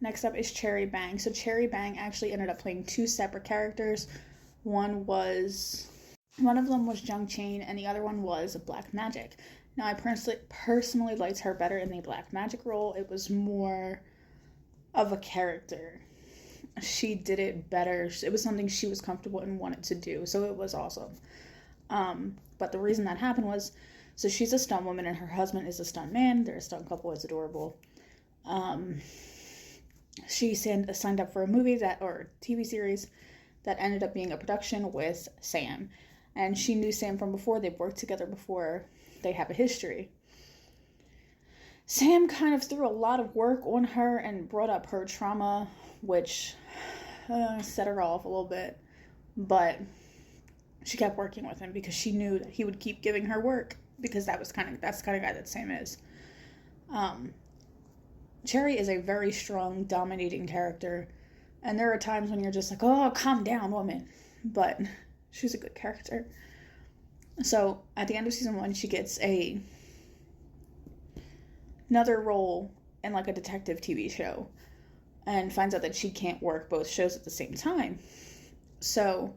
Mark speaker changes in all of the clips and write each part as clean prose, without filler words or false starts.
Speaker 1: Next up is Cherry Bang. So Cherry Bang actually ended up playing two separate characters. One of them was Jung Chain, and the other one was Black Magic. Now, I personally liked her better in the Black Magic role. It was more of a character. She did it better. It was something she was comfortable and wanted to do, so it was awesome. But the reason that happened was, so she's a stunt woman and her husband is a stunt man. They're a stunt couple. It's adorable. She signed up for a movie or TV series that ended up being a production with Sam. And she knew Sam from before. They've worked together before. They have a history. Sam kind of threw a lot of work on her and brought up her trauma, which set her off a little bit. But she kept working with him because she knew that he would keep giving her work, because that's the kind of guy that Sam is. Cherry is a very strong, dominating character, and there are times when you're just like, oh, calm down, woman. But she's a good character. So at the end of season 1, she gets another role in like a detective TV show, and finds out that she can't work both shows at the same time. So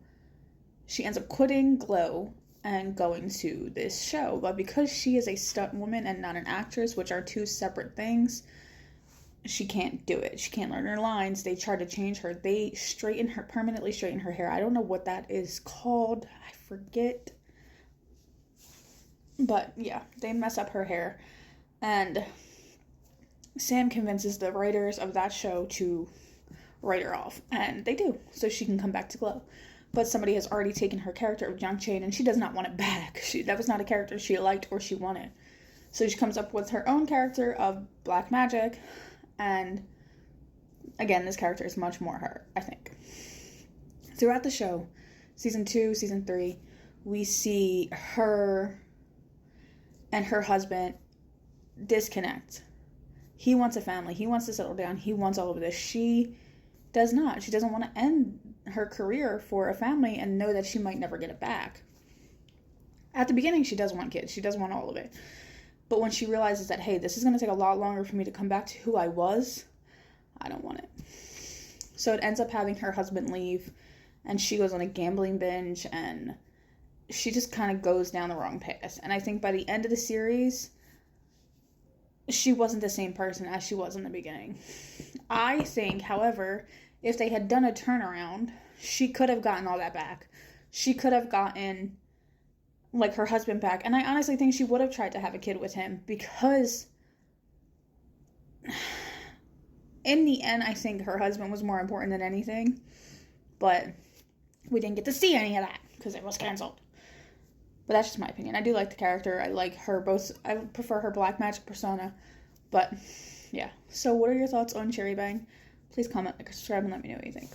Speaker 1: she ends up quitting Glow and going to this show. But because she is a stunt woman and not an actress, which are two separate things, she can't do it. She can't learn her lines. They try to change her. They permanently straighten her hair. I don't know what that is called. I forget. But yeah, they mess up her hair. And Sam convinces the writers of that show to write her off. And they do, so she can come back to Glow. But somebody has already taken her character of Jung Chain, and she does not want it back. That was not a character she liked or she wanted. So she comes up with her own character of Black Magic. And again, this character is much more her, I think. Throughout the show, season 2, season 3, we see her and her husband disconnect. He wants a family. He wants to settle down. He wants all of this. She does not. She doesn't want to end her career for a family and know that she might never get it back. At the beginning, she does want kids. She does want all of it. But when she realizes that, hey, this is going to take a lot longer for me to come back to who I was, I don't want it. So it ends up having her husband leave, and she goes on a gambling binge, and she just kind of goes down the wrong path. And I think by the end of the series, she wasn't the same person as she was in the beginning. I think, however, if they had done a turnaround, she could have gotten all that back. She could have gotten like her husband back, and I honestly think she would have tried to have a kid with him, because in the end I think her husband was more important than anything. But we didn't get to see any of that because it was canceled. But that's just my opinion. I do like the character. I like her both. I prefer her Black Magic persona. But yeah, so what are your thoughts on Cherry Bang? Please comment, like, subscribe, and let me know what you think.